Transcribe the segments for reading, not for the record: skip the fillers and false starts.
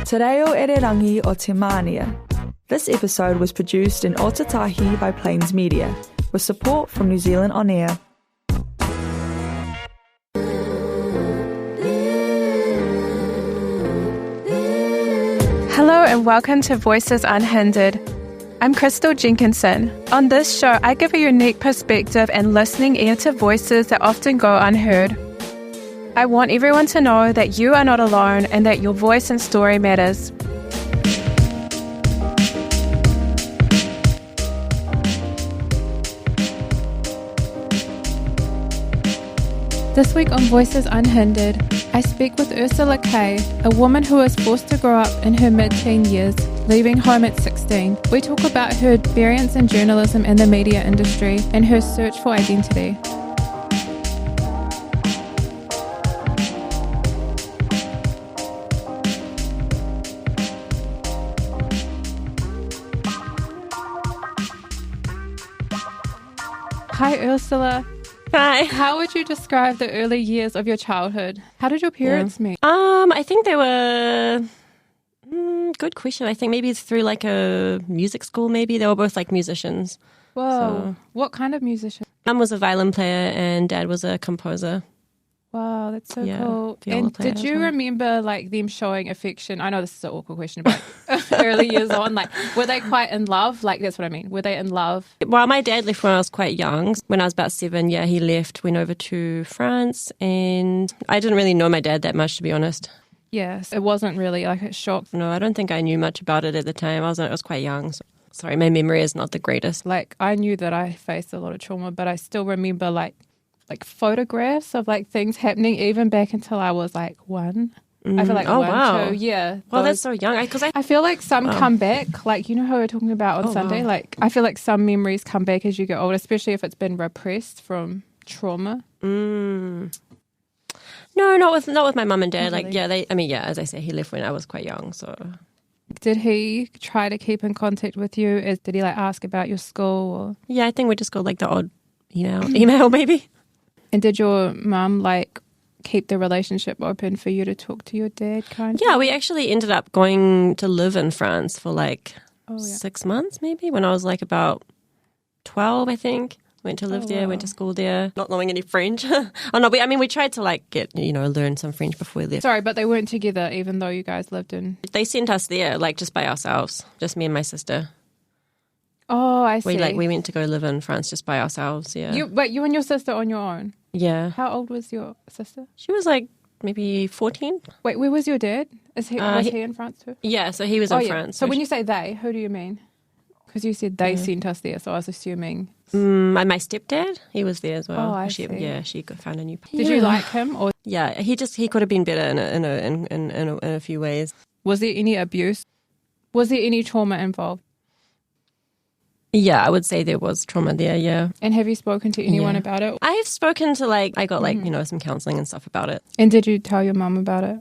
Te reo ererangi o te mānia. This episode was produced in Otatahi by Plains Media, with support from New Zealand On Air. Hello and welcome to Voices Unhindered. I'm Crystal Jenkinson. On this show, I give a unique perspective and listening ear to voices that often go unheard. I want everyone to know that you are not alone and that your voice and story matters. This week on Voices Unhindered, I speak with Ursula Kaey, a woman who was forced to grow up in her mid-teen years, leaving home at 16. We talk about her experience in journalism and the media industry and her search for identity. Hi, Ursula. Hi. How would you describe the early years of your childhood? How did your parents meet? I think they were... good question. I think maybe it's through like a music school maybe. They were both like musicians. Whoa. So, what kind of musician? Mum was a violin player and Dad was a composer. Wow, that's so Yeah, cool. viola And player did as you well. remember like them showing affection? I know this is an awkward question, but early years on, like were they quite in love? Like that's what I mean. Were they in love? Well, my dad left when I was quite young. When I was about 7, he left, went over to France, and I didn't really know my dad that much, to be honest. Yes. It wasn't really like a shock. No, I don't think I knew much about it at the time. I was quite young. So, sorry, my memory is not the greatest. Like I knew that I faced a lot of trauma, but I still remember like photographs of like things happening even back until I was like 1. I feel like Oh, 1, wow. 2, yeah. Well, those- that's so young. Because I I feel like some come back, like, you know how we were talking about on Sunday? wow. Like, I feel like some memories come back as you get older, especially if it's been repressed from trauma. No, not with my mum and dad. Not Like, really. as I say, he left when I was quite young. So, Did he try to keep in contact with you? Did he, like, ask about your school? Or... yeah, I think we just got like the odd email maybe. And did your mum, like, keep the relationship open for you to talk to your dad, kind of? Yeah, we actually ended up going to live in France for like Oh, yeah. 6 months maybe when I was like about 12, I think. Went to live there, wow. went to school there, not knowing any French. We tried to like get, learn some French before we left. Sorry, but they weren't together even though you guys lived in... They sent us there like just by ourselves, just me and my sister. Oh, I see. We went to go live in France just by ourselves, yeah. But you and your sister on your own? Yeah. How old was your sister? She was like maybe 14. Wait, where was your dad? Was he in France too? Yeah, so he was in France. So when you say they, who do you mean? Because you said they sent us there, so I was assuming. my stepdad, he was there as well. Oh, I she, see. Yeah, she found a new. Did you like him, or Yeah, he could have been better in a few ways. was there any abuse? Was there any trauma involved? Yeah, I would say there was trauma there. Yeah, And have you spoken to anyone Yeah. about it? I've spoken to I got some counselling and stuff about it. And did you tell your mum about it?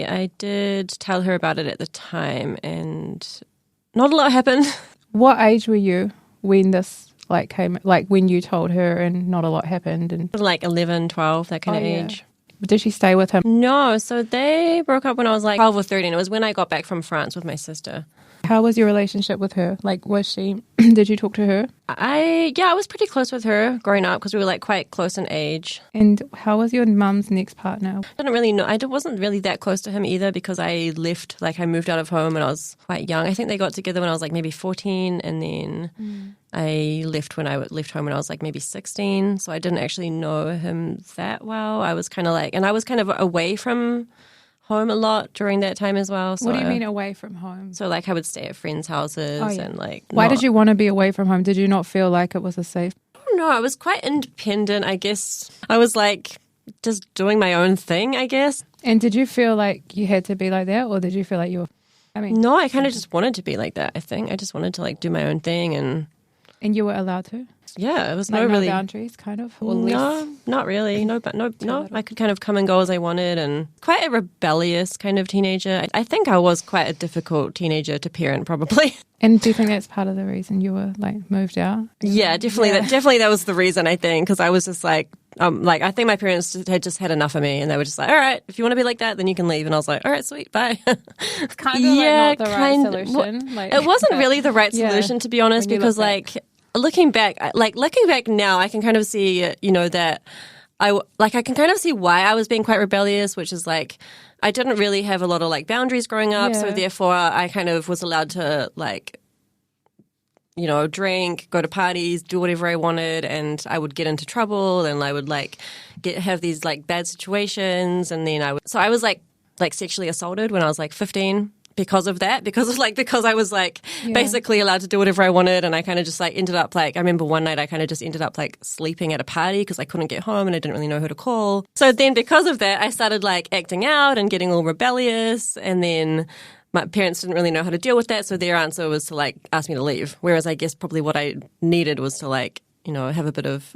I did tell her about it at the time, and not a lot happened. What age were you when this came? Like when you told her, and not a lot happened. And Like 11, 12, that kind of yeah. age. Did she stay with him? No, so they broke up when I was like 12 or 13. It was when I got back from France with my sister. How was your relationship with her? Like, was she? Did you talk to her? I was pretty close with her growing up because we were like quite close in age. And how was your mum's next partner? I didn't really know. I wasn't really that close to him either because I left, I moved out of home when I was quite young. I think they got together when I was like maybe 14, and then I left left home when I was like maybe 16. So I didn't actually know him that well. I was kind of away from home a lot during that time as well. So, What do you mean away from home? So I would stay at friends' houses and Why did you want to be away from home? Did you not feel like it was a safe? No, I was quite independent, I guess. I was just doing my own thing, I guess. And did you feel like you had to be like that, or did you feel like you were? No, I kind of just wanted to be like that, I think. I just wanted to do my own thing, and you were allowed to? yeah, it was Like no really boundaries, kind of? Or No, less? not really. No. I could kind of come and go as I wanted, and quite a rebellious kind of teenager. I think I was quite a difficult teenager to parent, probably. And do you think that's part of the reason you were moved out? Yeah, definitely. Yeah. Definitely that was the reason, I think, because I was just I think my parents had just had enough of me, and they were just like, all right, if you want to be like that, then you can leave. And I was like, all right, sweet, bye. It's kind of like not the right solution. It wasn't really the right solution, to be honest, because looking back now, I can kind of see, that I can kind of see why I was being quite rebellious, which is like, I didn't really have a lot of like boundaries growing up. So therefore I kind of was allowed to like, drink, go to parties, do whatever I wanted, and I would get into trouble, and I would like have these like bad situations, and then I was like sexually assaulted when I was like 15 because of that, because I was like basically allowed to do whatever I wanted, and I kind of just like ended up like, I remember one night I kind of just ended up like sleeping at a party because I couldn't get home and I didn't really know who to call. So then because of that, I started like acting out and getting all rebellious, and then my parents didn't really know how to deal with that, so their answer was to like ask me to leave. Whereas I guess probably what I needed was to like, have a bit of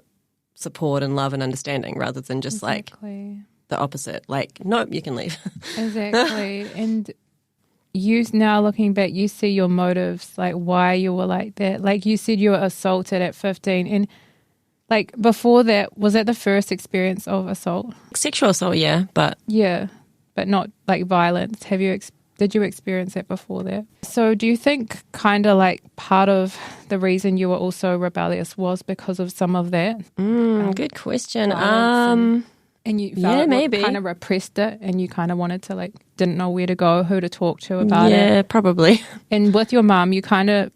support and love and understanding rather than just like the opposite. Like, nope, you can leave. Exactly. And you now looking back, you see your motives, like why you were like that. Like you said you were assaulted at 15, and like before that, was that the first experience of assault? Sexual assault, yeah, but not like violence. Did you experience that before that? So do you think kind of like part of the reason you were also rebellious was because of some of that? Good question. And you felt maybe kind of repressed it, and you kind of wanted to like, didn't know where to go, who to talk to about it. Yeah, probably. And with your mum, you kind of,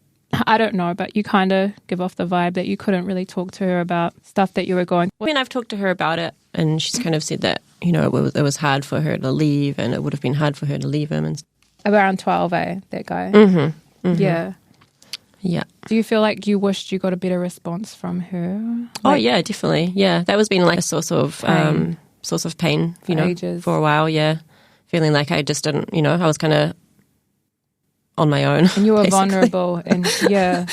I don't know, but you kind of give off the vibe that you couldn't really talk to her about stuff that you were going through. I mean, I've talked to her about it, and she's kind of said that, it was hard for her to leave, and it would have been hard for her to leave him. And around 12, that guy? Mm-hmm. Yeah. Yeah. Do you feel like you wished you got a better response from her? Oh, yeah, definitely. Yeah, that was been like a source of pain, ages. For a while, yeah. Feeling like I just didn't, I was kind of on my own. And you were basically. vulnerable, and yeah.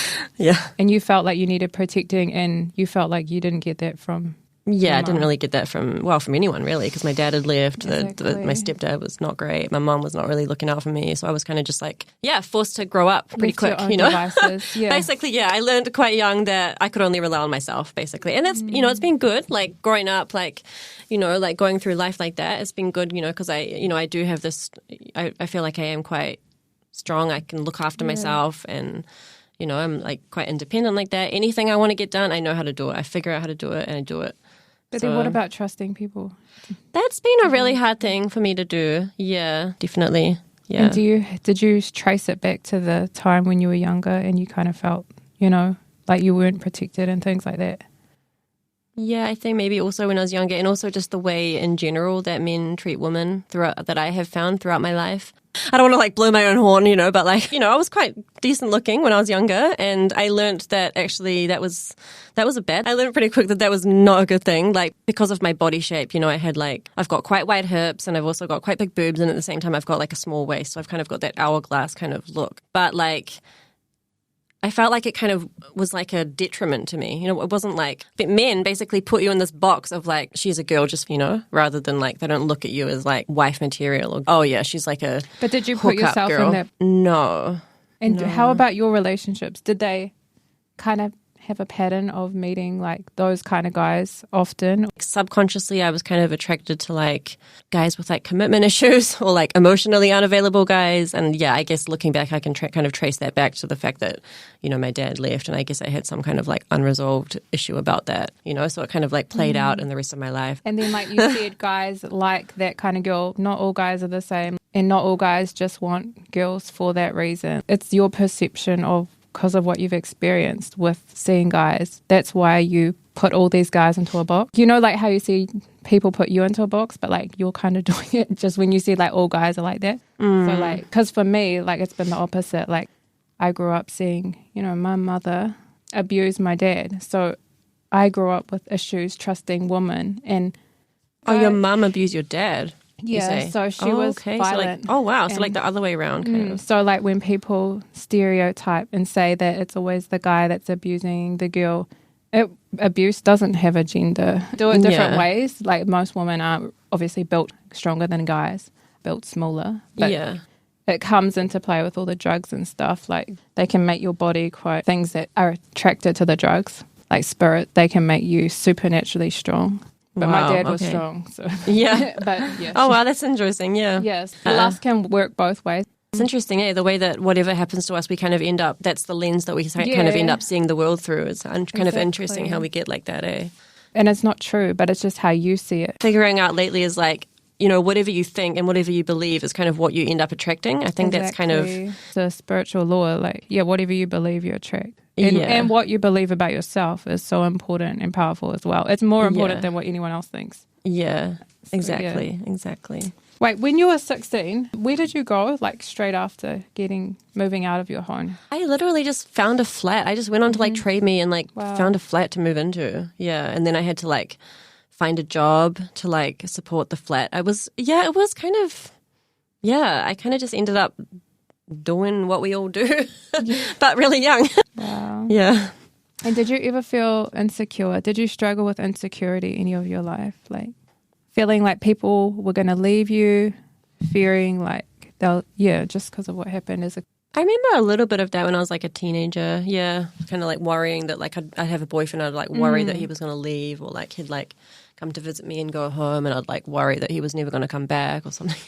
And you felt like you needed protecting, and you felt like you didn't get that from I didn't really get that from anyone really, because my dad had left, Exactly. my stepdad was not great, my mum was not really looking out for me, so I was kind of just like, forced to grow up pretty quick, Devices, yeah. Basically, I learned quite young that I could only rely on myself, basically. And that's, it's been good, like growing up, like, like going through life like that, it's been good, because I do have this, I feel like I am quite strong, I can look after myself, and I'm like quite independent like that. Anything I want to get done, I know how to do it. I figure out how to do it, and I do it. But then what about trusting people? That's been a really hard thing for me to do. Yeah, definitely. Yeah. And did you trace it back to the time when you were younger and you kind of felt, like you weren't protected and things like that? Yeah, I think maybe also when I was younger, and also just the way in general that men treat women that I have found throughout my life. I don't want to like blow my own horn, but like, I was quite decent looking when I was younger, and I learned that actually that was I learned pretty quick that was not a good thing. Like, because of my body shape, I've got quite wide hips, and I've also got quite big boobs, and at the same time I've got like a small waist, so I've kind of got that hourglass kind of look. But like, I felt like it kind of was like a detriment to me. It wasn't like, but men basically put you in this box of like, she's a girl, just, rather than like, they don't look at you as like wife material or, oh yeah, she's like a But did you put yourself girl. in that? No. And no. How about your relationships? Did they kind of have a pattern of meeting like those kind of guys often? Subconsciously, I was kind of attracted to like guys with like commitment issues or like emotionally unavailable guys. And yeah, I guess looking back, I can kind of trace that back to the fact that, my dad left, and I guess I had some kind of like unresolved issue about that, so it kind of like played out in the rest of my life. And then like you said, guys like that kind of girl, not all guys are the same, and not all guys just want girls for that reason. It's your perception of, because of what you've experienced with seeing guys, that's why you put all these guys into a box. Like how you see people put you into a box, but like you're kind of doing it just when you see like all guys are like that. So like, because for me, like it's been the opposite. Like I grew up seeing, my mother abuse my dad. So I grew up with issues trusting women. And your mum abused your dad? Yeah, so she was violent. So like, so like the other way around kind of. So like when people stereotype and say that it's always the guy that's abusing the girl, abuse doesn't have a gender. Do it different ways. Like most women are obviously built stronger than guys, built smaller. But it comes into play with all the drugs and stuff. Like they can make your body quite things that are attracted to the drugs, like spirit. They can make you supernaturally strong. But my dad was okay. strong. So. Yeah. But yeah. Oh, wow, that's interesting. Yeah. Yes. The lust can work both ways. It's interesting, the way that whatever happens to us, we kind of end up, that's the lens that we kind of end up seeing the world through. It's kind of interesting how we get like that, And it's not true, but it's just how you see it. Figuring out lately is like, whatever you think and whatever you believe is kind of what you end up attracting. I think that's kind of... It's a spiritual law, like, whatever you believe, you attract. And what you believe about yourself is so important and powerful as well. It's more important than what anyone else thinks. Yeah, So, exactly. Wait, when you were 16, where did you go, like, straight after moving out of your home? I literally just found a flat. I just went on to, like, Trade Me and, like, found a flat to move into. Yeah, and then I had to, like, find a job to, like, support the flat. It was kind of, I kind of just ended up doing what we all do, but really young. Wow. Yeah. And did you ever feel insecure? Did you struggle with insecurity any of your life? Like, feeling like people were going to leave you, fearing like just because of what happened I remember a little bit of that when I was like a teenager. Yeah, kind of like worrying that like I'd have a boyfriend. I'd like worry that he was going to leave, or like he'd like come to visit me and go home, and I'd like worry that he was never going to come back or something.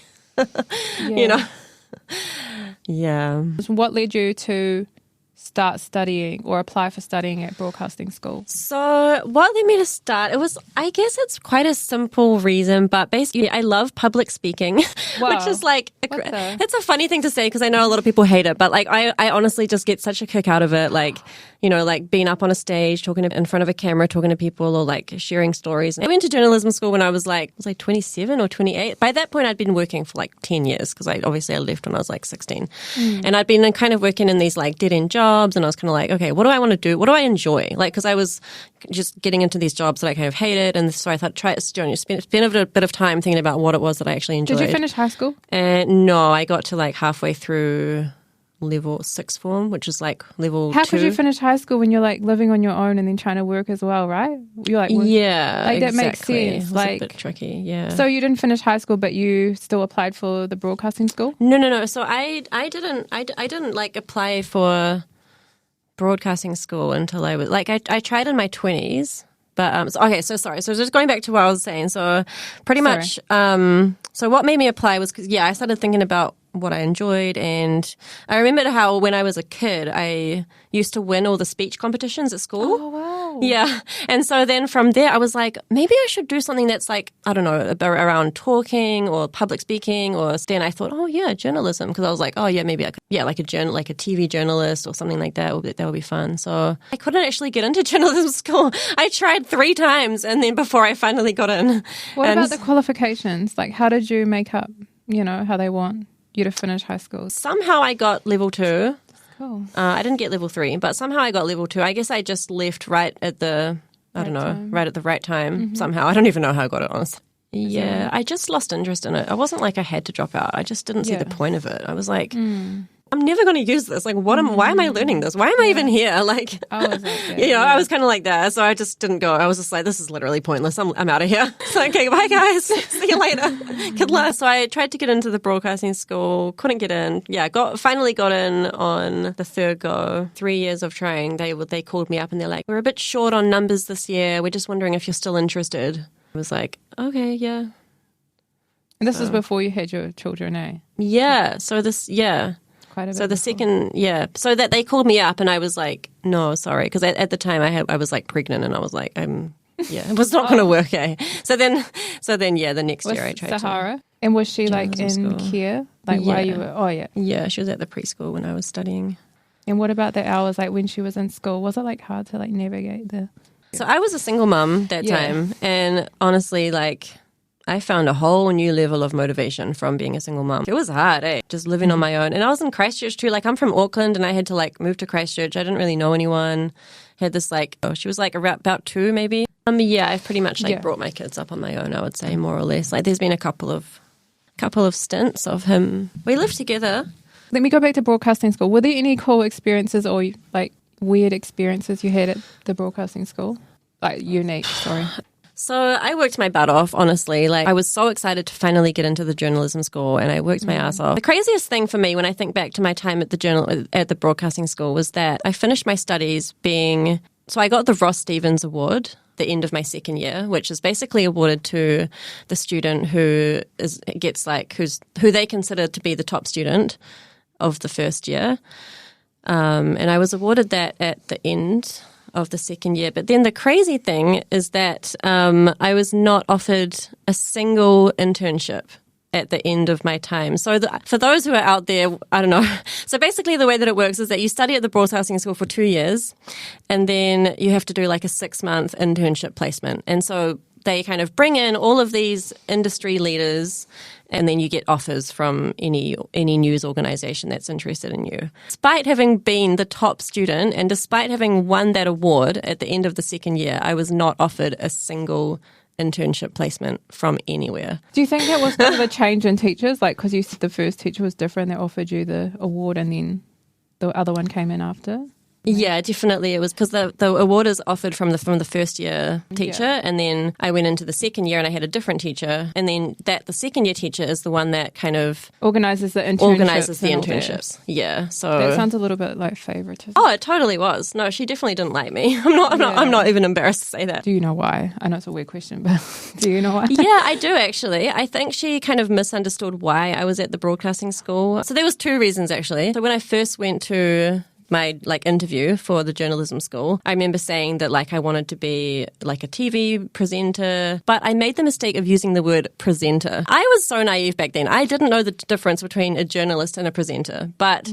Yeah. So what led you to start studying or apply for studying at broadcasting school? So what led me to start, I guess it's quite a simple reason, but basically I love public speaking, which is like, it's a funny thing to say because I know a lot of people hate it, but like I honestly just get such a kick out of it. Like, like being up on a stage, talking in front of a camera, talking to people or like sharing stories. I went to journalism school when I was like 27 or 28. By that point, I'd been working for like 10 years because I left when I was like 16. And I'd been kind of working in these like dead-end jobs, and I was kind of like, okay, what do I want to do? What do I enjoy? Like, because I was just getting into these jobs that I kind of hated, and so I thought, spend a bit of time thinking about what it was that I actually enjoyed. Did you finish high school? No, I got to like halfway through level 6 form, which is like level 2. How could you finish high school when you're like living on your own and then trying to work as well, right? You're like, like that makes sense. It was like a bit tricky, yeah. So you didn't finish high school, but you still applied for the broadcasting school? No. So I didn't like apply for broadcasting school until I was like I tried in my 20s. But sorry. So just going back to what I was saying. So pretty much, so what made me apply was because I started thinking about what I enjoyed, and I remembered how when I was a kid, I used to win all the speech competitions at school. Oh wow! Yeah, and so then from there, I was like, maybe I should do something that's like, I don't know, around talking or public speaking, or then I thought, journalism, because I was like, maybe I could, like a TV journalist or something like that. That would be fun. So I couldn't actually get into journalism school. I tried 3 times, and then before I finally got in. What about the qualifications? Like, how did you make up? How they want you to finish high school? Somehow I got level 2. Cool. I didn't get level 3, but somehow I got level 2. I guess I just left right at the right time somehow. I don't even know how I got it, honestly. Yeah, I just lost interest in it. I wasn't like I had to drop out. I just didn't see the point of it. I was like, I'm never going to use this. Like, why am I learning this? Why am I even here? Like, I was kind of like that. So I just didn't go. I was just like, this is literally pointless. I'm out of here. So, okay, bye guys. See you later. Good luck. So I tried to get into the broadcasting school. Couldn't get in. Yeah, finally got in on the 3rd go. 3 years of trying. They called me up and they're like, we're a bit short on numbers this year. We're just wondering if you're still interested. I was like, okay, yeah. And this was before you had your children, eh? Yeah. So Quite a bit so the before. second, so that they called me up and I was like, no, sorry. Because at the time I was like pregnant and I was like, it was not going to work, eh? So then, the next year I tried Sahara. And was she like in school. care? Like while you were, Yeah, she was at the preschool when I was studying. And what about the hours, like when she was in school? Was it like hard to like navigate the... So I was a single mum that time. And honestly, like... I found a whole new level of motivation from being a single mum. It was hard, just living on my own. And I was in Christchurch too. Like, I'm from Auckland and I had to like move to Christchurch. I didn't really know anyone. Had this like, she was like about 2 maybe. I've pretty much like brought my kids up on my own, I would say, more or less. Like, there's been a couple of stints of him. We lived together. Let me go back to broadcasting school. Were there any cool experiences or like weird experiences you had at the broadcasting school? Like unique, sorry. So I worked my butt off, honestly. Like, I was so excited to finally get into the journalism school, and I worked my ass off. The craziest thing for me when I think back to my time at the broadcasting school was that I finished my studies so I got the Ross Stevens Award. the end of my second year, which is basically awarded to the student who they consider to be the top student of the first year. And I was awarded that at the end of the second year. But then the crazy thing is that I was not offered a single internship at the end of my time. So for those who are out there, I don't know. So basically the way that it works is that you study at the broadcasting school for 2 years, and then you have to do like a 6-month internship placement. And so they kind of bring in all of these industry leaders, and then you get offers from any news organization that's interested in you. Despite having been the top student and despite having won that award at the end of the second year, I was not offered a single internship placement from anywhere. Do you think that was kind of a change in teachers? Like, because you said the first teacher was different, they offered you the award and then the other one came in after? Yeah, definitely. It was because the award is offered from the first year teacher, and then I went into the second year and I had a different teacher, and then the second year teacher is the one that kind of organizes the internships. Yeah, so that sounds a little bit like favoritism. Oh, it totally was. No, she definitely didn't like me. I'm not even embarrassed to say that. Do you know why? I know it's a weird question, but do you know why? Yeah, I do actually. I think she kind of misunderstood why I was at the broadcasting school. So there was 2 reasons actually. So when I first went to my interview for the journalism school, I remember saying that I wanted to be like a TV presenter, but I made the mistake of using the word presenter. I was so naive back then. I didn't know the difference between a journalist and a presenter, but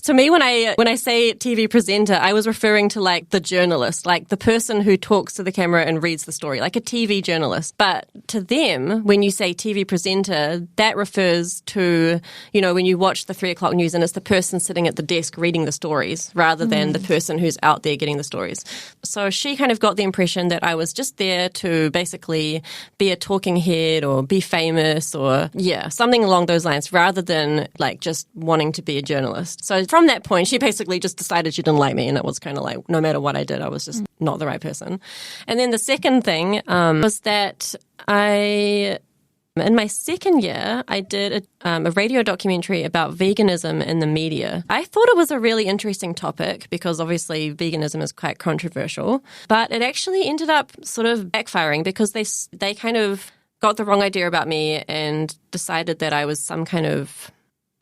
to me, when I say TV presenter, I was referring to the journalist, the person who talks to the camera and reads the story, like a TV journalist. But to them, when you say TV presenter, that refers to, when you watch the 3 o'clock news and it's the person sitting at the desk reading the stories rather than the person who's out there getting the stories. So she kind of got the impression that I was just there to basically be a talking head or be famous or, something along those lines rather than just wanting to be a journalist. So from that point, she basically just decided she didn't like me, and it was kind of no matter what I did, I was just not the right person. And then the second thing was that in my second year, I did a radio documentary about veganism in the media. I thought it was a really interesting topic because obviously veganism is quite controversial, but it actually ended up sort of backfiring because they kind of got the wrong idea about me and decided that I was some kind of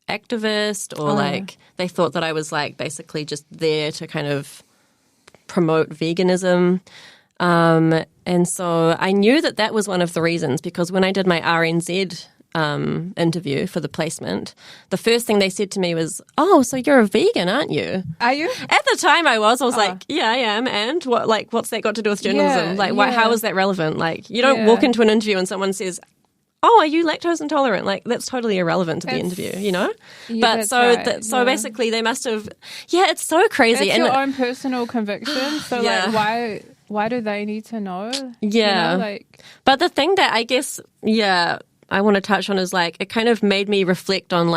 activist or they thought that I was basically just there to kind of promote veganism. And so I knew that was one of the reasons because when I did my RNZ interview for the placement, the first thing they said to me was, "Oh, so you're a vegan, aren't you?" Are you? At the time I was like, "Yeah, I am." And what's that got to do with journalism? How is that relevant? You don't walk into an interview and someone says, "Oh, are you lactose intolerant?" That's totally irrelevant to the interview, Yeah, but so basically they must have. Yeah, it's so crazy. It's your own personal conviction. So why do they need to know? Yeah, but the thing that I guess I want to touch on is it kind of made me reflect on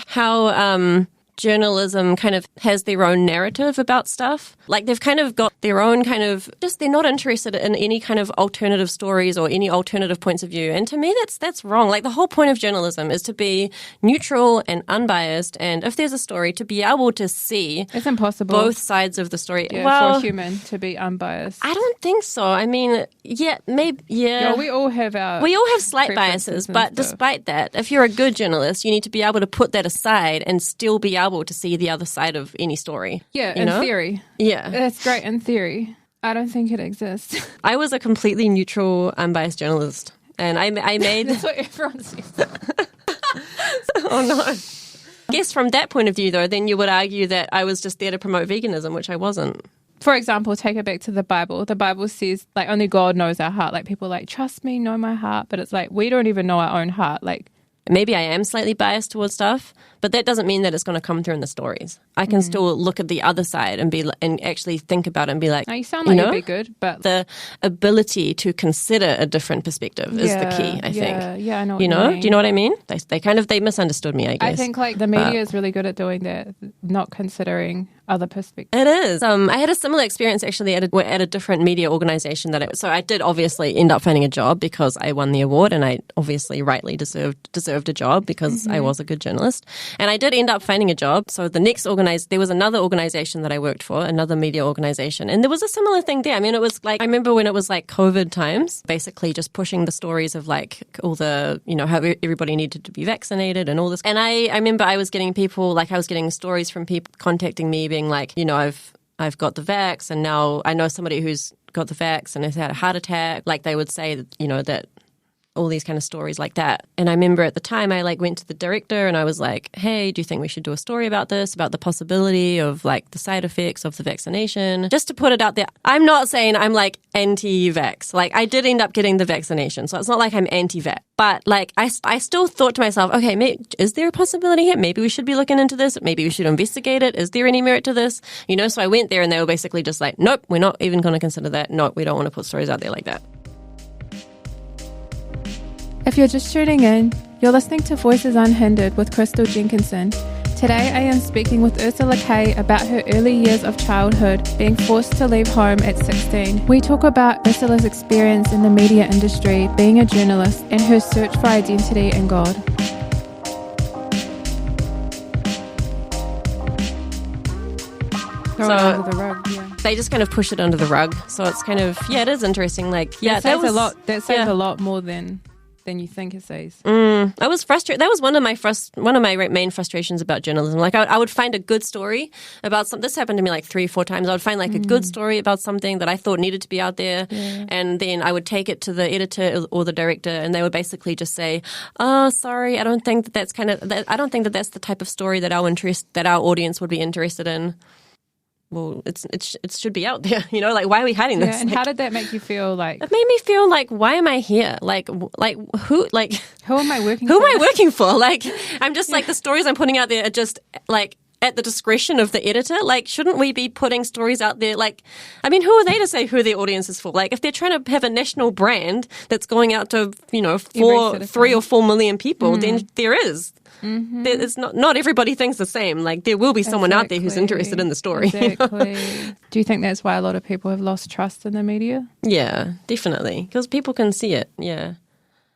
how journalism kind of has their own narrative about stuff. They've kind of got their own kind of they're not interested in any kind of alternative stories or any alternative points of view. And to me, that's wrong. The whole point of journalism is to be neutral and unbiased. And if there's a story, to be able to see it's impossible both sides of the story. For a human to be unbiased. I don't think so. I mean, maybe. We all have slight biases, but despite that, if you're a good journalist, you need to be able to put that aside and still be able to see the other side of any story. Yeah, in theory. Yeah. That's great in theory. I don't think it exists. I was a completely neutral, unbiased journalist. And I made... That's what everyone says. Oh, no. I guess from that point of view, though, then you would argue that I was just there to promote veganism, which I wasn't. For example, take it back to the Bible. The Bible says, only God knows our heart. People trust me, know my heart. But it's we don't even know our own heart. Maybe I am slightly biased towards stuff, but that doesn't mean that it's going to come through in the stories. I can still look at the other side and actually think about it and be like, now you sound like you'd be good, but the ability to consider a different perspective is the key, I think. Yeah, I know what you mean. Do you know what I mean? They misunderstood me, I guess. I think the media is really good at doing that, not considering other perspective. It is. I had a similar experience actually at a different media organization so I did obviously end up finding a job because I won the award, and I obviously rightly deserved a job because I was a good journalist. And I did end up finding a job. So there was another organization that I worked for, another media organization, and there was a similar thing there. I mean, it was like, I remember when it was like COVID times, basically just pushing the stories of like all the, how everybody needed to be vaccinated and all this. And I remember I was getting stories from people contacting me being like, I've got the vax, and now I know somebody who's got the vax and has had a heart attack. Like they would say that, that all these kind of stories like that. And I remember at the time I like went to the director and I was like, hey, do you think we should do a story about this, about the possibility of like the side effects of the vaccination? Just to put it out there, I'm not saying I'm like anti-vax. Like I did end up getting the vaccination, so it's not like I'm anti-vax. But like I still thought to myself, okay, is there a possibility here? Maybe we should be looking into this. Maybe we should investigate it. Is there any merit to this? So I went there and they were basically just like, nope, we're not even going to consider that. Nope, we don't want to put stories out there like that. If you're just tuning in, you're listening to Voices Unhindered with Crystal Jenkinson. Today I am speaking with Ursula Keay about her early years of childhood, being forced to leave home at 16. We talk about Ursula's experience in the media industry, being a journalist, and her search for identity in God. Throw it under the rug, yeah. They just kind of push it under the rug. So it's kind of, it is interesting. Like, that says a lot more than you think it says. I was frustrated. That was one of my main frustrations about journalism. Like I would find a good story about something. This happened to me like 3-4 times. I would find like a good story about something that I thought needed to be out there, and then I would take it to the editor or the director, and they would basically just say, "Oh, sorry, I don't think that's the type of story that our audience would be interested in." Well, it should be out there, like, why are we hiding this? And how did that make you feel? Like, it made me feel like, why am I here? Like who am I working for? Who am I working for? Like, I'm just like, the stories I'm putting out there are just like at the discretion of the editor. Like, shouldn't we be putting stories out there? Like, I mean, who are they to say who their audience is for? Like, if they're trying to have a national brand that's going out to, 3 or 4 million people, then there is. Mm-hmm. It's not everybody thinks the same. Like, there will be someone out there who's interested in the story. Exactly. Do you think that's why a lot of people have lost trust in the media? Yeah, definitely. Because people can see it. Yeah.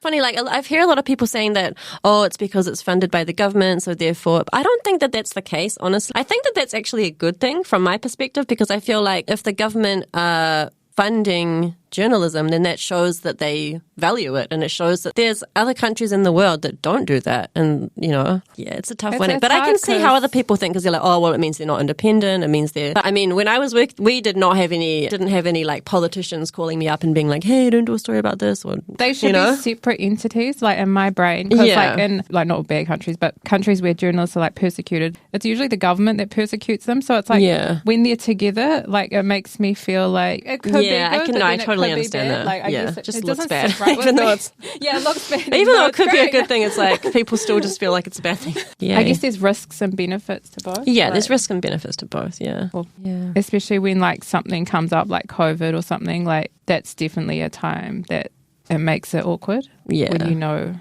Funny, like, I've heard a lot of people saying that, it's because it's funded by the government, so therefore, I don't think that that's the case, honestly. I think that that's actually a good thing from my perspective, because I feel like if the government are funding journalism, then that shows that they value it, and it shows that there's other countries in the world that don't do that. And it's a tough one. But I can see how other people think, because they're like, it means they're not independent. It means they're. But I mean, when I was we didn't have any like politicians calling me up and being like, hey, don't do a story about this. Or they should be separate entities, like in my brain. Because like in like not bad countries, but countries where journalists are like persecuted, it's usually the government that persecutes them. So it's like when they're together, like it makes me feel like it could be good. I totally understand that. Like, I guess it just looks bad. Right, even though it looks bad. Even though it could be a good thing, it's like people still just feel like it's a bad thing. Yeah. I guess there's risks and benefits to both. Yeah, there's risks and benefits to both, yeah. Well, especially when like something comes up like COVID or something, like that's definitely a time that it makes it awkward. Yeah. When you know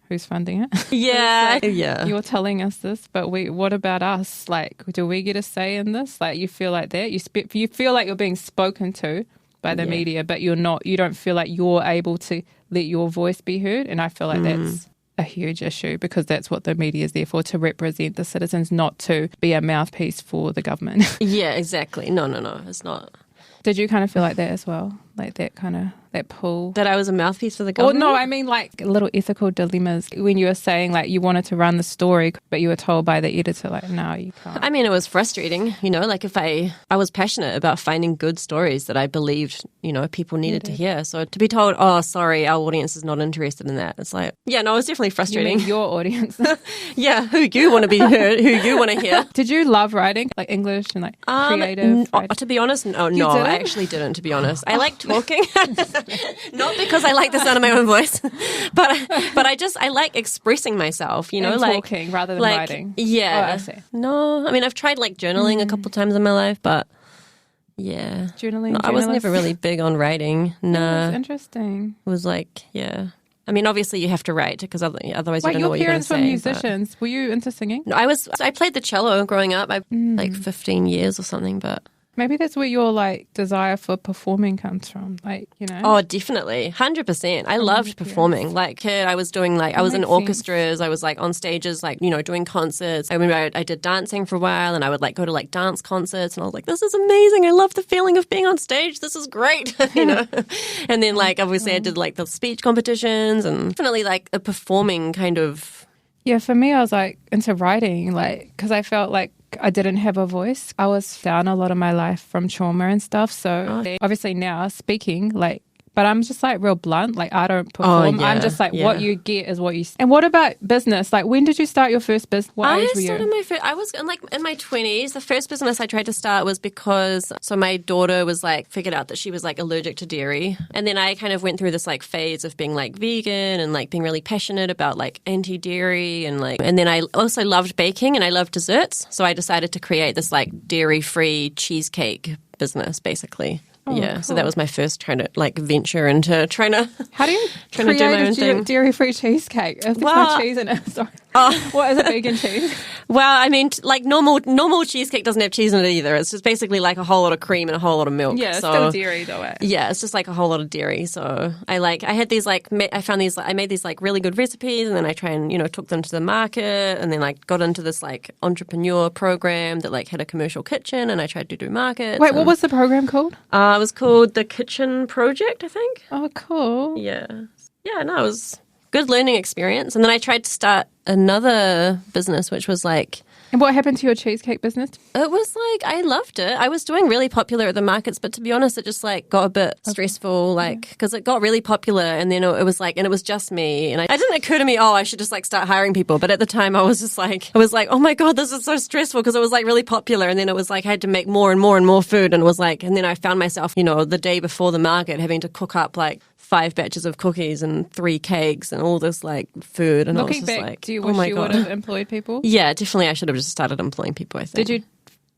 who's funding it. Yeah. Like, you're telling us this, but what about us? Like, do we get a say in this? Like, you feel like that? You feel like you're being spoken to by the media, but you don't feel like you're able to let your voice be heard. And I feel like that's a huge issue, because that's what the media is there for, to represent the citizens, not to be a mouthpiece for the government. Yeah, exactly. No, it's not. Did you kind of feel like that as well? Like that pull? That I was a mouthpiece for the government? Or no, I mean like little ethical dilemmas when you were saying like you wanted to run the story, but you were told by the editor like, no, you can't. I mean, it was frustrating, like if I was passionate about finding good stories that I believed, people needed to hear. So to be told, sorry, our audience is not interested in that. It's like, it was definitely frustrating. You mean your audience? Yeah, who you want to be heard, who you want to hear. Did you love writing, like English and like creative? To be honest, no, I actually didn't, to be honest. I like talking. Not because I like the sound of my own voice, but I like expressing myself, and like talking rather than writing. Yeah. Oh, I see. No, I mean, I've tried like journaling a couple of times in my life, but journaling. No, I was never really big on writing. Nah. That's interesting. It was like, I mean, obviously you have to write because otherwise you don't know your what you're going to parents were say. musicians. Were you into singing? No, I played the cello growing up, like 15 years or something, but... Maybe that's where your like desire for performing comes from, like, you know. Oh, definitely, 100%. I loved performing. Like kid, I was doing I was in orchestras. I was like on stages, like doing concerts. I remember I did dancing for a while, and I would like go to like dance concerts, and I was like, this is amazing. I love the feeling of being on stage. This is great, And then like obviously I did like the speech competitions, and definitely like a performing kind of. Yeah, for me, I was like into writing, like because I felt like I didn't have a voice. I was down a lot of my life from trauma and stuff. So obviously now speaking, like, but I'm just like real blunt. Like I don't perform. I'm just like what you get is what you. And what about business? Like when did you start your first business? What age were you? I was in my 20s. The first business I tried to start was because my daughter was like figured out that she was like allergic to dairy, and then I kind of went through this like phase of being like vegan and like being really passionate about like anti-dairy and then I also loved baking and I loved desserts. So I decided to create this like dairy-free cheesecake business, basically. Oh, yeah, cool. So that was my first trying to like venture into trying to. How do you trying to do my own thing? Dairy-free cheesecake? If there's no cheese in it, sorry. What is it, vegan cheese? Well, I mean, like normal cheesecake doesn't have cheese in it either. It's just basically like a whole lot of cream and a whole lot of milk. Yeah, it's still dairy though. Yeah, it's just like a whole lot of dairy. So I made these like really good recipes, and then I try and took them to the market, and then like got into this like entrepreneur program that like had a commercial kitchen, and I tried to do markets. Wait, what was the program called? It was called the Kitchen Project, I think. Oh, cool. Yeah. Yeah, no, it was good learning experience. And then I tried to start another business, which was like... And what happened to your cheesecake business? It was like, I loved it. I was doing really popular at the markets, but to be honest, it just like got a bit stressful, like, because it got really popular, and then it was like, and it was just me. And it didn't occur to me, I should just like start hiring people. But at the time I was like, oh my God, this is so stressful, because it was like really popular. And then it was like, I had to make more and more and more food. And it was like, and then I found myself, the day before the market having to cook up like 5 batches of cookies and 3 cakes and all this like food. And looking I was just back, like, do you wish you would have employed people? Yeah, definitely. I should have just started employing people, I think.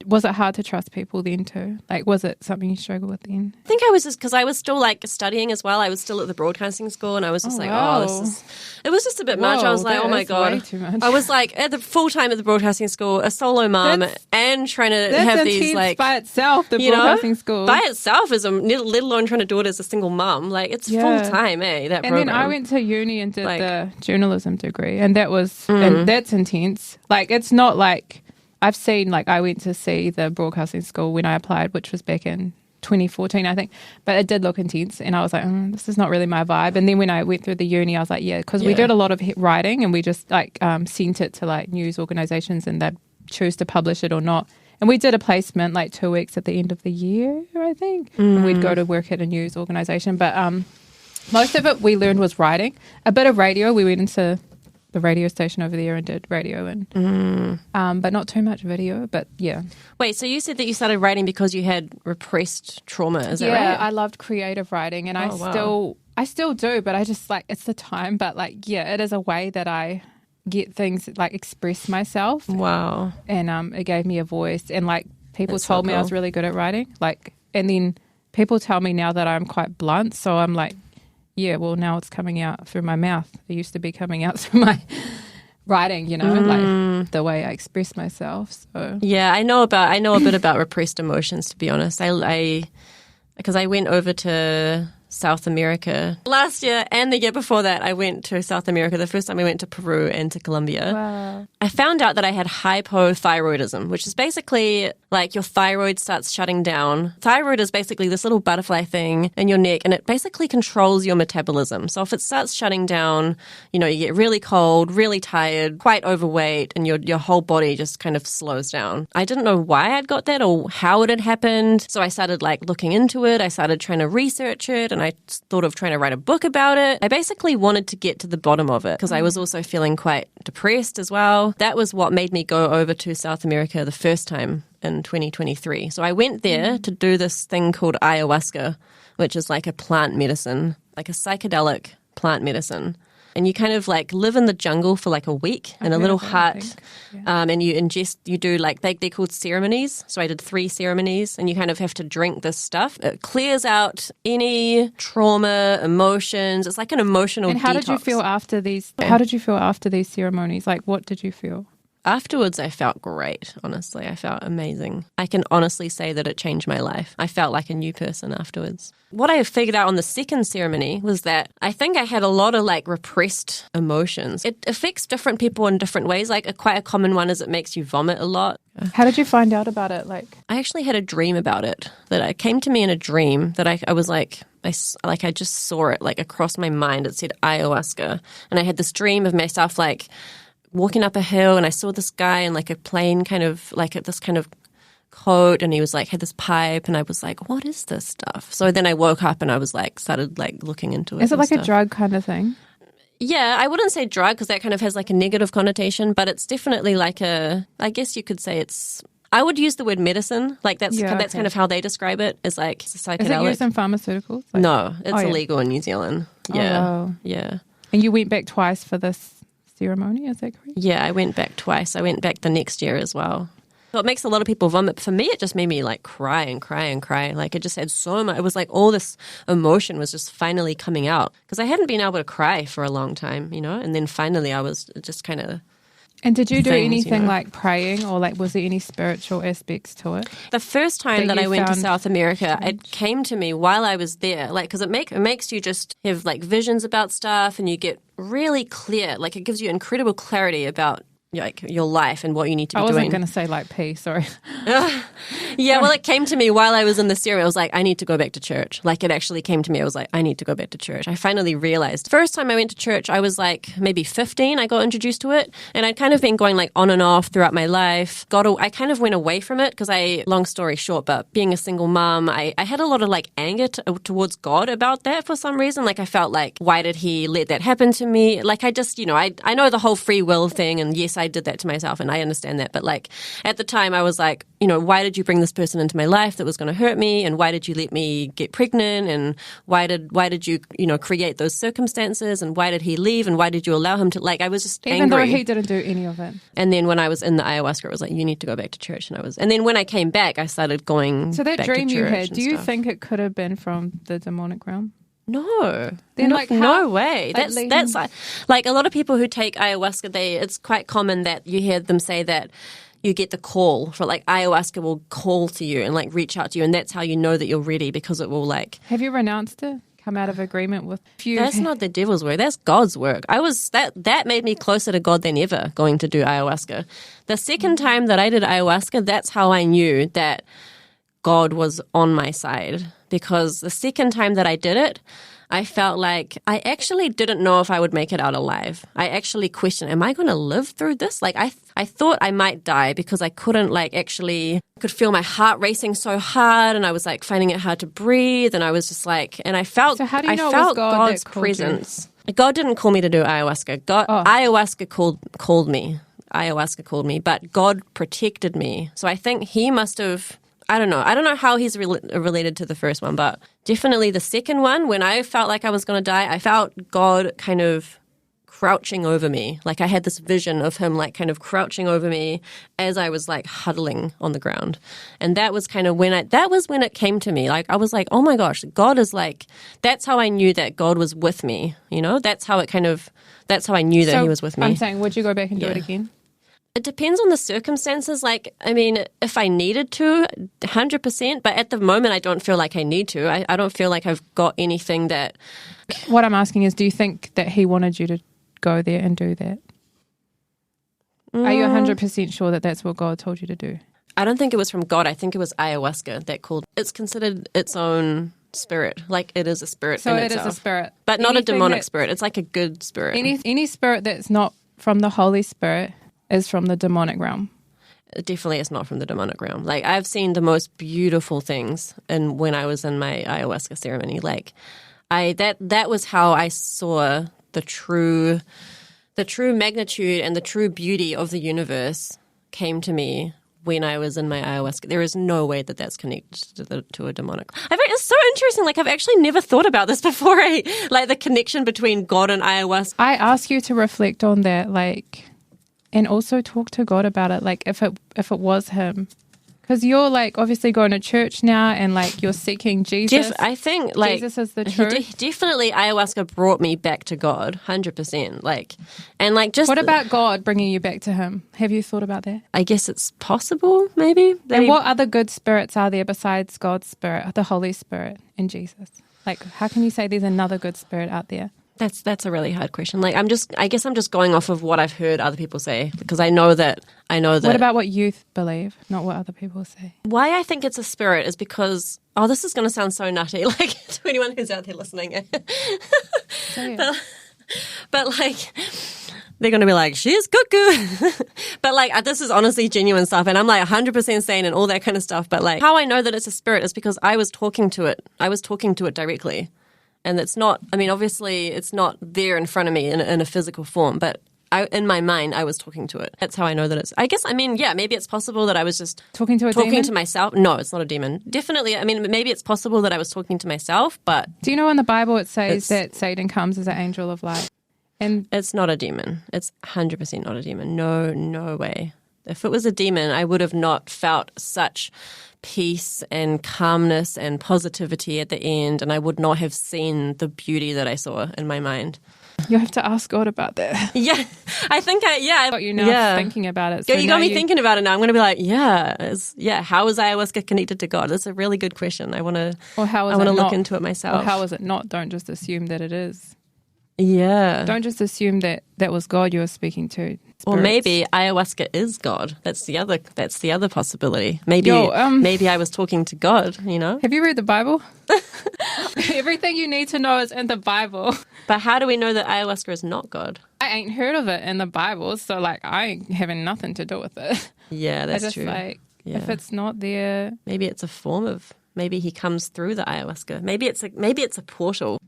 Was it hard to trust people then too? Like, was it something you struggled with then? I think I was just, because I was still like studying as well. I was still at the broadcasting school, and I was just it was just a bit much. I was like, oh my God. Way too much. I was like at the full time at the broadcasting school, a solo mom, and trying to have these like. By itself, the broadcasting school. By itself, let alone trying to do it as a single mom. Like, it's full time, that program. And then I went to uni and did the journalism degree, and that was, and that's intense. Like, it's not like. I've seen, like, I went to see the broadcasting school when I applied, which was back in 2014, I think. But it did look intense, and I was like, this is not really my vibe. And then when I went through the uni, I was like, because we did a lot of writing, and we just, like, sent it to, like, news organisations, and they'd choose to publish it or not. And we did a placement, like, 2 weeks at the end of the year, I think. And we'd go to work at a news organisation. But most of it we learned was writing. A bit of radio. We went into the radio station over there and did radio, and but not too much video. But yeah. Wait, so you said that you started writing because you had repressed trauma, is that right? Yeah, I loved creative writing, and I still do, but I just like, it's the time. But like, yeah, it is a way that I get things, like, express myself. Wow. And it gave me a voice, and like people told me I was really good at writing, like, and then people tell me now that I'm quite blunt, so I'm like, yeah, well, now it's coming out through my mouth. It used to be coming out through my writing, like the way I express myself. So yeah, I know a bit about repressed emotions, to be honest. Because I went over to South America last year, and the year before that I went to South America. The first time I went to Peru and to Colombia. Wow. I found out that I had hypothyroidism, which is basically like your thyroid starts shutting down. Thyroid is basically this little butterfly thing in your neck, and it basically controls your metabolism. So if it starts shutting down, you get really cold, really tired, quite overweight, and your whole body just kind of slows down. I didn't know why I'd got that or how it had happened. So I started like looking into it. I started trying to research it, and I thought of trying to write a book about it. I basically wanted to get to the bottom of it because I was also feeling quite depressed as well. That was what made me go over to South America the first time in 2023. So I went there to do this thing called Ayahuasca, which is like a plant medicine, like a psychedelic plant medicine. and you kind of like live in the jungle for like a week in a little hut. And you do like, they're called ceremonies. So I did 3 ceremonies, and you kind of have to drink this stuff. It clears out any trauma, emotions. It's like an emotional And how detox. did you feel after these? How did you feel after these ceremonies? Like, what did you feel? Afterwards, I felt great, honestly. I felt amazing. I can honestly say that it changed my life. I felt like a new person afterwards. What I figured out on the second ceremony was that I think I had a lot of like repressed emotions. It affects different people in different ways. Like quite a common one is it makes you vomit a lot. How did you find out about it? Like, I actually had a dream about it, that it came to me in a dream that I was like, I just saw it like across my mind. It said ayahuasca. And I had this dream of myself like walking up a hill, and I saw this guy in like a plain kind of like this kind of coat, and he was like had this pipe, and I was like, what is this stuff? So then I woke up and I was like started like looking into it. Is it like a drug kind of thing? Yeah, I wouldn't say drug because that kind of has like a negative connotation, but it's definitely like I guess you could say I would use the word medicine. Like that's kind of how they describe it. It's like it's a psychedelic. Is it used in pharmaceuticals? Like, no, it's illegal in New Zealand. Yeah, wow. Yeah. And you went back twice for this ceremony, is that correct? Yeah, I went back twice. I went back the next year as well. So it makes a lot of people vomit. For me, it just made me like cry and cry and cry. Like it just had so much. It was like all this emotion was just finally coming out because I hadn't been able to cry for a long time, you know. And then finally, I was just kind of. And did you do anything like praying, or like was there any spiritual aspects to it? The first time that I went to South America, it came to me while I was there, like because it makes you just have like visions about stuff, and you get really clear. Like it gives you incredible clarity about like your life and what you need to be doing. I wasn't going to say like peace, sorry. Yeah, well, it came to me while I was in the ceremony. I was like, I need to go back to church. Like it actually came to me. I was like, I need to go back to church. I finally realized. First time I went to church, I was like maybe 15. I got introduced to it. And I'd kind of been going like on and off throughout my life. I kind of went away from it because long story short, but being a single mom, I had a lot of like anger towards God about that for some reason. Like I felt like, why did he let that happen to me? Like I just, I know the whole free will thing. And yes, I did that to myself and I understand that. But like at the time I was like, why did you bring this person into my life that was going to hurt me? And why did you let me get pregnant? And why did you, create those circumstances? And why did he leave? And why did you allow him to, like, I was just angry. Even though he didn't do any of it. And then when I was in the ayahuasca, it was like, you need to go back to church. And then when I came back, I started going So that back dream to church you had, do you stuff. think it could have been from the demonic realm? No, then no way. That's like a lot of people who take ayahuasca. It's quite common that you hear them say that you get the call for like ayahuasca will call to you and like reach out to you, and that's how you know that you're ready because it will like. Have you renounced it? Come out of agreement with you? That's not the devil's work. That's God's work. That made me closer to God than ever going to do ayahuasca. The second time that I did ayahuasca, that's how I knew that God was on my side, because the second time that I did it, I felt like I actually didn't know if I would make it out alive. I actually questioned, am I going to live through this? Like I thought I might die because I couldn't could feel my heart racing so hard, and I was like finding it hard to breathe, and I was just like, and I felt, so how do you know I felt it was God God's that called presence. You? God didn't call me to do ayahuasca. Ayahuasca called me. Ayahuasca called me, but God protected me. So I think he must have. I don't know how he's related to the first one, but definitely the second one, when I felt like I was going to die, I felt God kind of crouching over me. Like I had this vision of him like kind of crouching over me as I was like huddling on the ground. And that was kind of when it came to me. Like I was like, oh my gosh, God is like, that's how I knew that God was with me. That's how I knew that he was with me. I'm saying, would you go back and do it again? It depends on the circumstances. Like, I mean, if I needed to, 100%. But at the moment, I don't feel like I need to. I don't feel like I've got anything that... What I'm asking is, do you think that he wanted you to go there and do that? Are you 100% sure that that's what God told you to do? I don't think it was from God. I think it was ayahuasca that called... It's considered its own spirit. Like, it is a spirit in itself. So it is a spirit. But not a demonic spirit. It's like a good spirit. Any spirit that's not from the Holy Spirit is from the demonic realm. It definitely is not from the demonic realm. Like I've seen the most beautiful things, and when I was in my ayahuasca ceremony, like that was how I saw the true magnitude and the true beauty of the universe came to me when I was in my ayahuasca. There is no way that that's connected to a demonic. It's so interesting. Like, I've actually never thought about this before. Like, the connection between God and ayahuasca. I ask you to reflect on that, like, and also talk to God about it. Like, if it was him. Because you're, like, obviously going to church now and, like, you're seeking Jesus. I think, like... Jesus is the truth. Definitely ayahuasca brought me back to God, 100%. Like, and, like, just... What about God bringing you back to him? Have you thought about that? I guess it's possible, maybe. And what other good spirits are there besides God's Spirit, the Holy Spirit, and Jesus? Like, how can you say there's another good spirit out there? That's a really hard question. Like, I guess I'm just going off of what I've heard other people say, because I know that. What about what you believe, not what other people say? Why I think it's a spirit is because, this is going to sound so nutty, like, to anyone who's out there listening. but like, they're going to be like, she's cuckoo. But like, this is honestly genuine stuff. And I'm like 100% sane and all that kind of stuff. But like, how I know that it's a spirit is because I was talking to it. I was talking to it directly. And it's not, obviously it's not there in front of me in a physical form, but in my mind, I was talking to it. That's how I know that it's, maybe it's possible that I was just talking to myself. No, it's not a demon. Definitely, maybe it's possible that I was talking to myself, but... Do you know in the Bible it says that Satan comes as an angel of light? And it's not a demon. It's 100% not a demon. No way. If it was a demon, I would have not felt such peace and calmness and positivity at the end, and I would not have seen the beauty that I saw in my mind. You have to ask God about that. Yeah, I think I got you now thinking about it. So you got me thinking about it now. I'm going to be like, how is ayahuasca connected to God? That's a really good question. I want to look into it myself. Or how is it not? Don't just assume that it is. Yeah. Don't just assume that was God you were speaking to. Spirits. Or maybe ayahuasca is God. That's the other possibility. Maybe I was talking to God, you know? Have you read the Bible? Everything you need to know is in the Bible. But how do we know that ayahuasca is not God? I ain't heard of it in the Bible, so like I ain't having nothing to do with it. Yeah, that's true. If it's not there, maybe it's a form of, maybe he comes through the ayahuasca. Maybe it's a portal.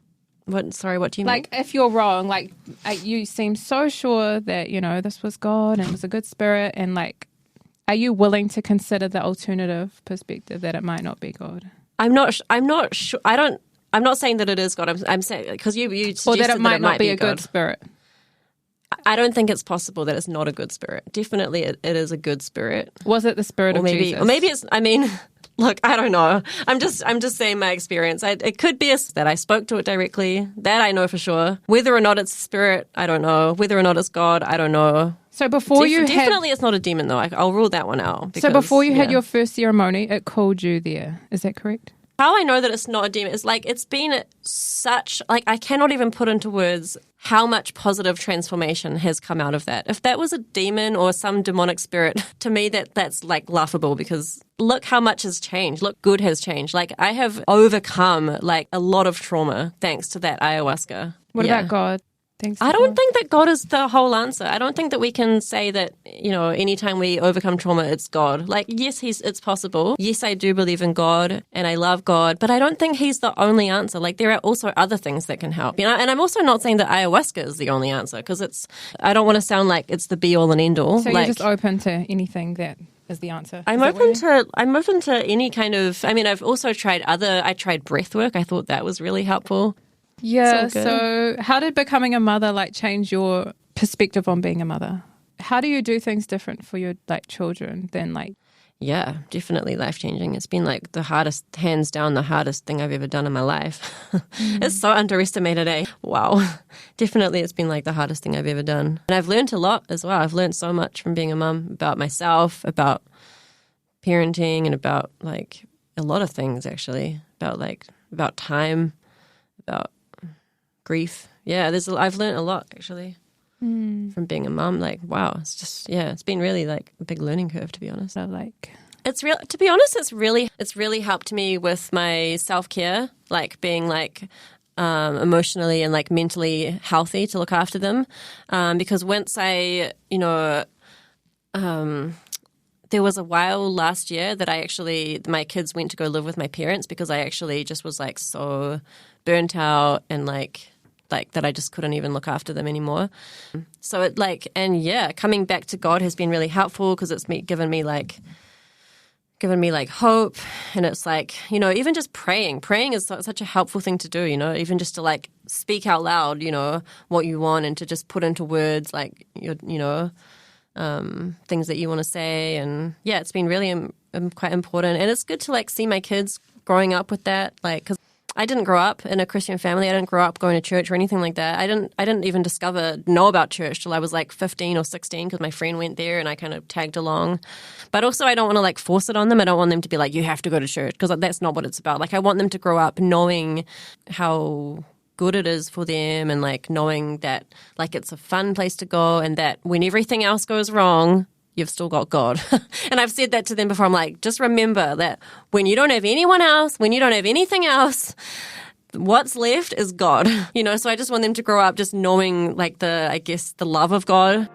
What do you mean? Like, if you're wrong, like, you seem so sure that, this was God and it was a good spirit, and, like, are you willing to consider the alternative perspective that it might not be God? I'm not sure. I'm not saying that it is God. I'm saying, because you suggested or that it might not be a good spirit. I don't think it's possible that it's not a good spirit. Definitely it is a good spirit. Was it the spirit of Jesus? Or maybe it's, look, I don't know. I'm just saying my experience. It could be that I spoke to it directly. That I know for sure. Whether or not it's a spirit, I don't know. Whether or not it's God, I don't know. So before definitely it's not a demon though. I'll rule that one out. So before you had your first ceremony, it called you there. Is that correct? How I know that it's not a demon is like, it's been such, like, I cannot even put into words how much positive transformation has come out of that. If that was a demon or some demonic spirit, to me that's like laughable, because look how much has changed. Look, good has changed. Like, I have overcome like a lot of trauma thanks to that ayahuasca. What about God? I don't think that God is the whole answer. I don't think that we can say that, anytime we overcome trauma, it's God. Like, yes, it's possible. Yes, I do believe in God and I love God, but I don't think he's the only answer. Like, there are also other things that can help, and I'm also not saying that ayahuasca is the only answer, because I don't want to sound like it's the be all and end all. So you're just open to anything that is the answer. I'm open to any kind of, I've also I tried breath work. I thought that was really helpful. Yeah, so how did becoming a mother change your perspective on being a mother? How do you do things different for your children than Yeah, definitely life-changing. It's been hands down the hardest thing I've ever done in my life. It's so underestimated, eh? Wow. Definitely it's been the hardest thing I've ever done. And I've learned a lot as well. I've learned so much from being a mum, about myself, about parenting, and about a lot of things actually, about time, about grief. Yeah, I've learned a lot actually from being a mum. Wow, it's just, it's been really a big learning curve, to be honest. It's real. To be honest, it's really helped me with my self-care, being emotionally and mentally healthy, to look after them. Because once I, there was a while last year that my kids went to go live with my parents, because I actually just was so burnt out and that I just couldn't even look after them anymore. So coming back to God has been really helpful, because it's given me given me like hope. And it's like, you know, even just praying is such a helpful thing to do, you know, even just to like speak out loud, you know, what you want, and to just put into words like your, you know, things that you want to say. And yeah, it's been really quite important. And it's good to like see my kids growing up with that, like, because I didn't grow up in a Christian family. I didn't grow up going to church or anything like that. I didn't even know about church till I was like 15 or 16 because my friend went there and I kind of tagged along. But also I don't want to like force it on them. I don't want them to be like, you have to go to church, because that's not what it's about. Like I want them to grow up knowing how good it is for them, and like knowing that like it's a fun place to go, and that when everything else goes wrong, you've still got God. And I've said that to them before. I'm like, just remember that when you don't have anyone else, when you don't have anything else, what's left is God. You know, so I just want them to grow up just knowing like the love of God.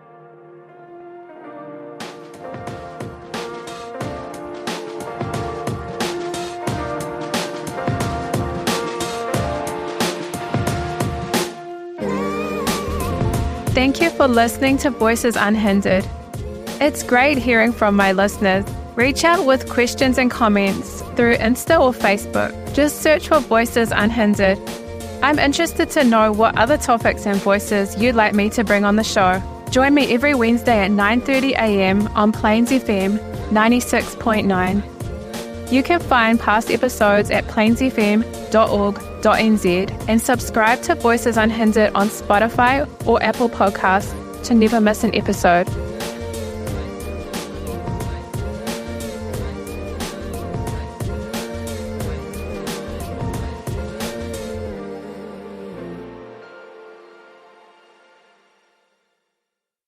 Thank you for listening to Voices Unhindered. It's great hearing from my listeners. Reach out with questions and comments through Insta or Facebook. Just search for Voices Unhindered. I'm interested to know what other topics and voices you'd like me to bring on the show. Join me every Wednesday at 9:30 a.m. on Plains FM 96.9. You can find past episodes at plainsfm.org.nz and subscribe to Voices Unhindered on Spotify or Apple Podcasts to never miss an episode.